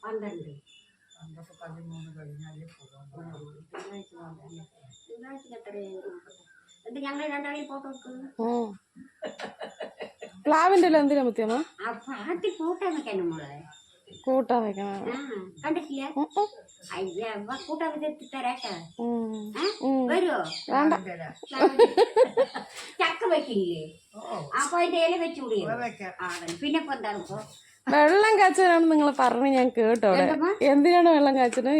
12. അന്നൊക്കെ 13 കഴിഞ്ഞാലേ പോകാൻ തിങ്കളാഴ്ച എത്രയും എന്നിട്ട് ഞങ്ങൾ രണ്ടാളെയും ഫോട്ടോ എടുക്കുന്നു. പ്ലാവിന്റെ എന്തിനാ മുത്തിയമ്മ ആ പാട്ടി കൂട്ടാൻ വെക്കാനും മോളെ. കൂട്ടാൻ വെക്കണം. കണ്ടിട്ടില്ല? അയ്യ കൂട്ടാൻ വെച്ച് തരാട്ടാ. വരുവോ? വേണ്ട. ചക്ക വെക്കില്ലേ? അപ്പൊ അതിന്റെ ഇല വെച്ചുകൂടിയോ? പിന്നെ ഇപ്പൊ എന്താണ് ഇപ്പൊ വെള്ളം കാച്ചനാണ് നിങ്ങൾ പറഞ്ഞു ഞാൻ കേട്ടോ. അവിടെ എന്തിനാണ് വെള്ളം കാച്ചത്?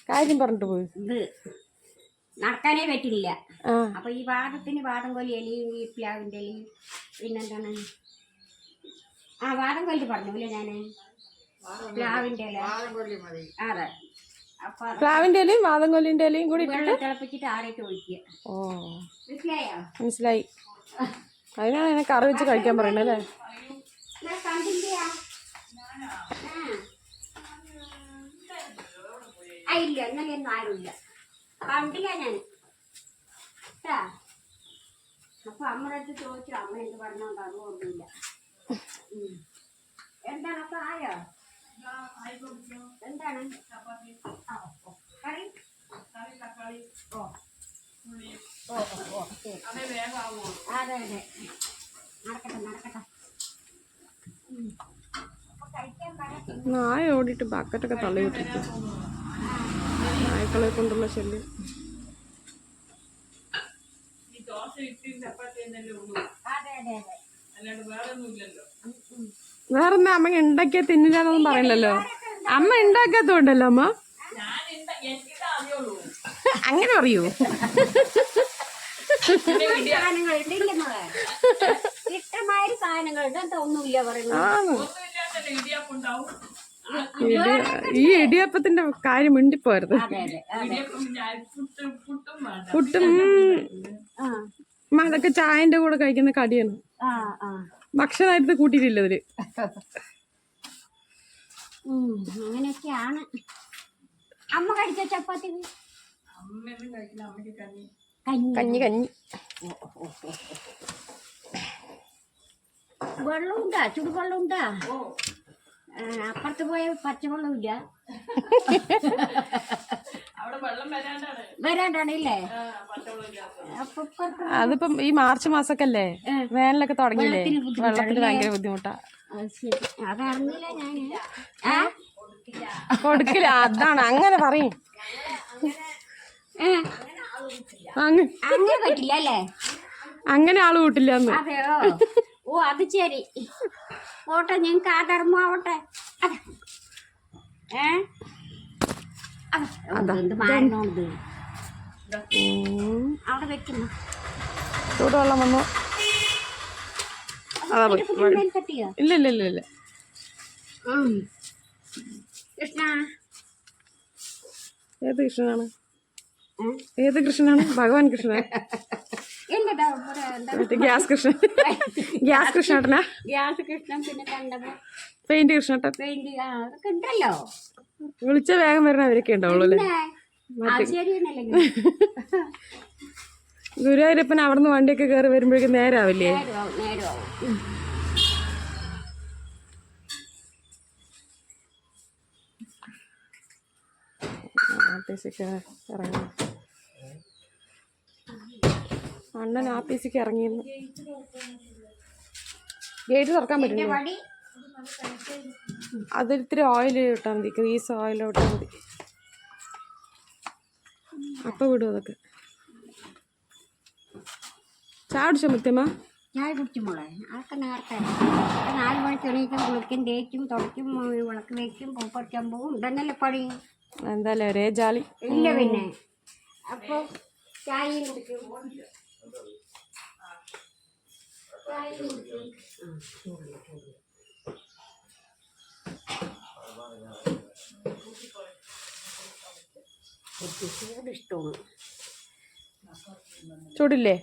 കാര്യം പറഞ്ഞിട്ട് പോയി. ഇത് നടക്കാനേ പറ്റില്ല. അപ്പൊ ഈ വാദത്തിന് വാദം കൊല്ലി എലിയും ഈ പ്ലാവിന്റെ എലിയും പിന്നെന്താണ് വാദം കൊല്ലി പറഞ്ഞില്ലേ ഞാന് പ്ലാവിന്റെ ഇല. അതെ പ്ലാവിന്റെ ഇലയും വാദം കൊല്ലിന്റെ ഇലയും കൂടി തിളപ്പിച്ചിട്ട് ആരേറ്റ് ഒഴിക്കുക. മനസ്സിലായോ? മനസ്സിലായി. അതിനാണ് എന്നെ കറി വെച്ച് കഴിക്കാൻ പറയുന്നത് അല്ലേ? ഇല്ല ഇന്നലെയൊന്നും ആരുമില്ല, കണ്ടില്ല ഞാൻ. അപ്പൊ അമ്മയുടെ അടുത്ത് ചോദിച്ചു, അമ്മ എന്ത് പറഞ്ഞോണ്ട് അത് ഓർമ്മയില്ല. എന്താണ് അപ്പൊ ആയോ? എന്താണ് കറി? അതെ അതെ നടക്കട്ടെ നടക്കട്ടെ. നായ ഓടിയിട്ട് ബക്കറ്റൊക്കെ തള്ളി വിട്ടിട്ട് നായ്ക്കളെ കൊണ്ടുള്ള ശല്യം. വേറെന്താ അമ്മ ഉണ്ടാക്കിയാ തിന്നില്ലാന്നൊന്നും പറയില്ലല്ലോ. അമ്മ ഉണ്ടാക്കാത്തോണ്ടല്ലോ അമ്മ അങ്ങനെ പറയൂ. ഇഷ്ടമായ സാധനങ്ങളുണ്ട്, എന്താ ഒന്നുമില്ല പറയുന്നത്. ഈ ഇടിയപ്പത്തിന്റെ കാര്യം മിണ്ടിപ്പോരുത്. പുട്ടും അതൊക്കെ ചായന്റെ കൂടെ കഴിക്കുന്ന കടിയാണ്. ഭക്ഷണമായിട്ട് കൂട്ടിയിട്ടില്ല ഇതില്. അങ്ങനെയൊക്കെയാണ് അമ്മ കഴിച്ച ചപ്പാത്തി. കഞ്ഞി കഞ്ഞി വെള്ളം ഉണ്ടാ? ചുടുവെള്ളം ഉണ്ടാ? അപ്പുറത്ത് പോയ പച്ചവെള്ളം ഇല്ല, വരാണ്ടാണല്ലേ? അതിപ്പം ഈ മാർച്ച് മാസൊക്കെ അല്ലേ, വേനലൊക്കെ തുടങ്ങിയില്ലേ, വെള്ളത്തിന് ഭയങ്കര ബുദ്ധിമുട്ടാ. അതറിഞ്ഞില്ല ഞാൻ. കൊടുക്കില്ല, അതാണ് അങ്ങനെ പറയും. അങ്ങനെ പറ്റില്ല അല്ലേ? അങ്ങനെ ആള് കൂട്ടില്ല. അതെയോ? ഓ അത് ശരി, പോട്ടെ, ഞങ്ങക്ക് ആ ധർമ്മം ആവട്ടെ. എന്ത് മാറണോണ്ട് അവിടെ വെക്കുന്നു. ചൂടുവെള്ളം വന്നു. തട്ടിയോ? ഇല്ല ഇല്ല ഇല്ല ഇല്ല. കൃഷ്ണ ഏത് കൃഷ്ണനാണ്? ഏത് കൃഷ്ണനാണ്? ഭഗവാൻ കൃഷ്ണൻ? ഗ്യാസ് കൃഷ്ണൻ. ഗ്യാസ് കൃഷ്ണേട്ടനാ? ഗ്യാസ് കൃഷ്ണൻ. പിന്നെ കണ്ടപ്പോ പെയിന്റ് കൃഷ്ണേട്ടൻ. പെയിന്റ് അതൊക്കെ ഉണ്ടല്ലോ. വിളിച്ച വേഗം വരണ അവരൊക്കെ ഉണ്ടാവുള്ളൂ അല്ലേ? ഗുരുവായൂരപ്പൻ അവിടുന്ന് വണ്ടിയൊക്കെ കയറി വരുമ്പോഴേക്കും നേരാവില്ലേ? ഇറങ്ങി അണ്ണൻ ആപ്പീസിക്ക് ഇറങ്ങിയിരുന്നു. ഗേറ്റ് തുറക്കാൻ പറ്റില്ല. അതിരിത്തിരി ഓയിൽ ഇട്ടാൽ മതി, ഗ്രീസ് ഓയിൽ ഇട്ടാൽ മതി. അപ്പം വിടും അതൊക്കെ. ചായ കുടിച്ചോ മുത്തമ്മ? ചായ കുടിച്ചു മോളെ. അതൊക്കെ നേരത്തെ 4 മണിക്ക് എണീക്കും, കുളിക്കും, തേക്കും, തുടയ്ക്കും, വിളക്ക് വയ്ക്കും, പൂപ്പറിക്കാൻ പോകും. ഇതന്നല്ലേ പണി. എന്തായാലും ഒരേ ജാളി. ഇല്ല പിന്നെ അപ്പൊ ചായയും കുടിക്കും. ഇഷ്ടമാണ്. ചൂടില്ലേ?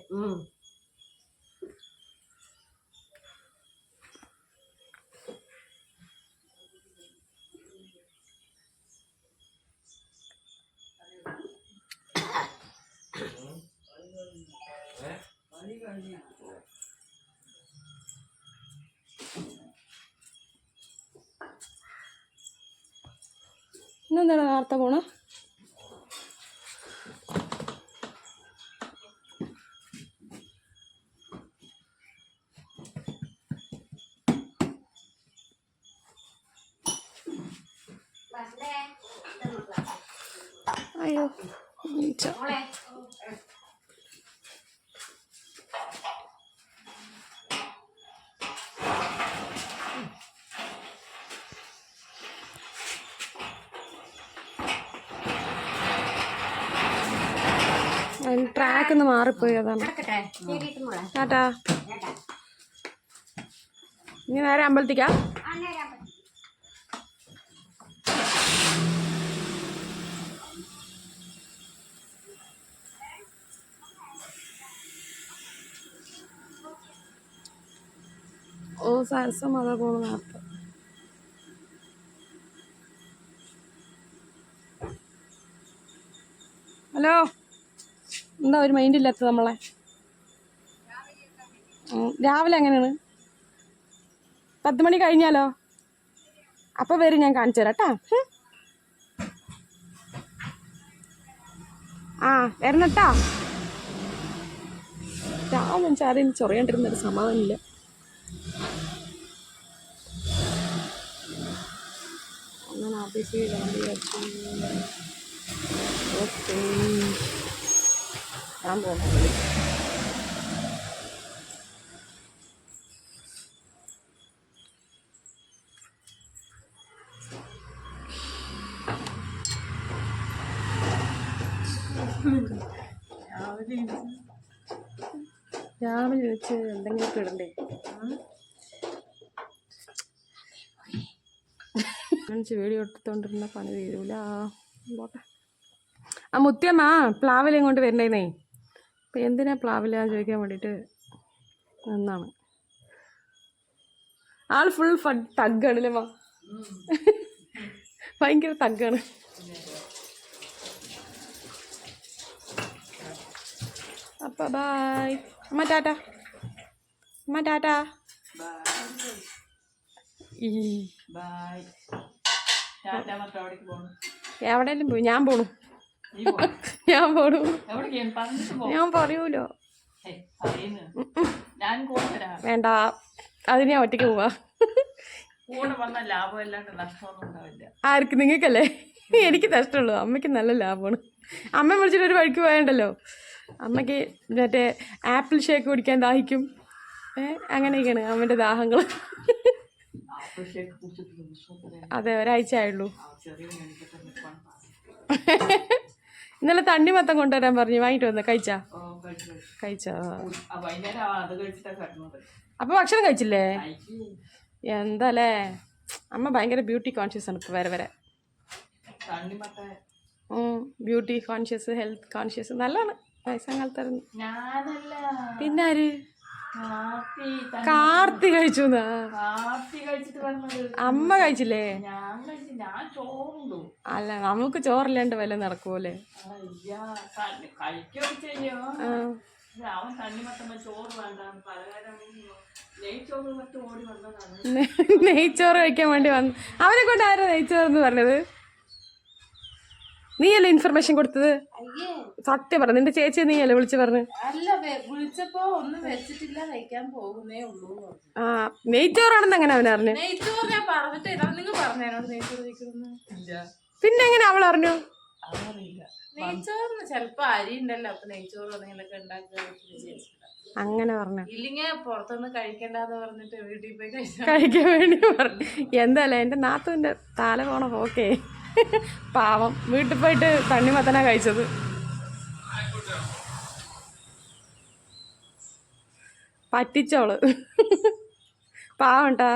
ഇന്നെന്താണ് നേരത്തെ പോണ? അയ്യോ മോളെ ട്രാക്ക് ഒന്ന് മാറിപ്പോയി അതാണ്. നടക്കട്ടെ ശരിയിട്ട് മോളെ ടാറ്റാ. കേട്ടാ ഇനി നേരെ അമ്പലത്തിക്കാ? അന്നേരം ഓ സരസം അതാ പോണു നേരത്തെ. ഹലോ, എന്താ ഒരു മൈൻഡ് ഇല്ലാത്തത് നമ്മളെ? രാവിലെ എങ്ങനെയാണ്? 10 മണി കഴിഞ്ഞാലോ? അപ്പോൾ വരും, ഞാൻ കാണിച്ചു തരാം കേട്ടാ. ആ വരണട്ടാ. രാവിലെ ചാരിന്ന് ചൊറിയാണ്ടിരുന്നൊരു സമാധാനമില്ല. അങ്ങനെ ഓഫീസിൽ ഓക്കെ ഞാൻ പോകുന്നു. രാവിലെ വെച്ച് എന്തെങ്കിലുമൊക്കെ ഇടണ്ടേ? വീഡിയോ എടുത്തോണ്ടിരുന്ന പണി തീരൂല. പോട്ടെ. ആ മുത്തിയമ്മ പ്ലാവിലയും കൊണ്ട് വരണ്ടേന്നേ. അപ്പം എന്തിനാ പ്ലാവില ചോദിക്കാൻ വേണ്ടിയിട്ട് എന്നാണ്. ആൾ ഫുൾ തഗ്ഗാണല്ലേ മാ, ഭയങ്കര തഗ്ഗാണ്. അപ്പം ബായ് അമ്മ, ടാറ്റ. അമ്മ ടാറ്റ. ഈ എവിടെയെങ്കിലും പോയി. ഞാൻ പോണു. ഞാൻ പറയൂലോ. വേണ്ട, അതിന് ഞാൻ ഒറ്റയ്ക്ക് പോവാ. ആർക്ക്? നിങ്ങൾക്കല്ലേ? എനിക്ക് നഷ്ടമുള്ളൂ. അമ്മയ്ക്ക് നല്ല ലാഭമാണ്. അമ്മ വിളിച്ചിട്ട് ഒരു വഴിക്ക് പോയണ്ടല്ലോ. അമ്മയ്ക്ക് മറ്റേ ആപ്പിൾ ഷേക്ക് കുടിക്കാൻ ദാഹിക്കും. അങ്ങനെയൊക്കെയാണ് അമ്മൻ്റെ ദാഹങ്ങൾ. അതെ, ഒരാഴ്ച ആയുള്ളൂ. ഇന്നലെ തണ്ണിമത്തം കൊണ്ടുവരാൻ പറഞ്ഞു, വാങ്ങിട്ട് വന്ന. കഴിച്ചാ? അപ്പൊ ഭക്ഷണം കഴിച്ചില്ലേ? എന്താല്ലേ, അമ്മ ഭയങ്കര ബ്യൂട്ടി കോൺഷ്യസ് ആണ് ഇപ്പൊ. വരെ ബ്യൂട്ടി കോൺഷ്യസ്, ഹെൽത്ത് കോൺഷ്യസ്. നല്ലതാണ് വയസ്സാകാലത്തായിരുന്നു. പിന്നെ ആര്? കാർത്തി കഴിച്ചു. അമ്മ കഴിച്ചില്ലേ? അല്ല, നമുക്ക് ചോറില്ലാണ്ട് വല്ല നടക്കൂലേ? നെയ്ച്ചോറ് കഴിക്കാൻ വേണ്ടി വന്നു. അവനെ കൊണ്ട് ആരാ നെയ്ച്ചോറെന്ന് പറഞ്ഞത്? നീയല്ലേ ഇൻഫർമേഷൻ കൊടുത്തത്? സത്യം പറ, നിന്റെ ചേച്ചി നീയല്ലേ വിളിച്ചു പറഞ്ഞു? വിളിച്ചപ്പോ ഒന്നും വെച്ചിട്ടില്ല, കഴിക്കാൻ പോകുന്നേ ഉള്ളൂ. ആ, നെയ്ച്ചോറാണെന്ന് എങ്ങനെ അവൻ അറിഞ്ഞു? നെയ്ച്ചോറ് ഞാൻ പറഞ്ഞിട്ട് നിങ്ങൾ പറഞ്ഞോട് നെയ്ച്ചോറ് കഴിക്കുന്നു. പിന്നെ എങ്ങനെ അവൾ അറിഞ്ഞു? നെയ്ച്ചോറിന് ചെലപ്പോ അരി ഉണ്ടല്ലോ, അപ്പൊ നെയ്ച്ചോറ് എന്തെങ്കിലുമൊക്കെ ഉണ്ടാക്കുക. അങ്ങനെ പറഞ്ഞു. ഇല്ലെങ്കിൽ പുറത്തൊന്നും കഴിക്കണ്ടെന്ന് പറഞ്ഞിട്ട് വീട്ടിൽ പോയി കഴിക്കാൻ വേണ്ടി പറഞ്ഞു. എന്തായാലും എൻ്റെ നാത്തുവിൻ്റെ തല പോണ പോക്കേ. പാവം, വീട്ടിൽ പോയിട്ട് തണ്ണിമത്തനാ കഴിച്ചത്. പറ്റിച്ചോള്. പാവണ്ടാ.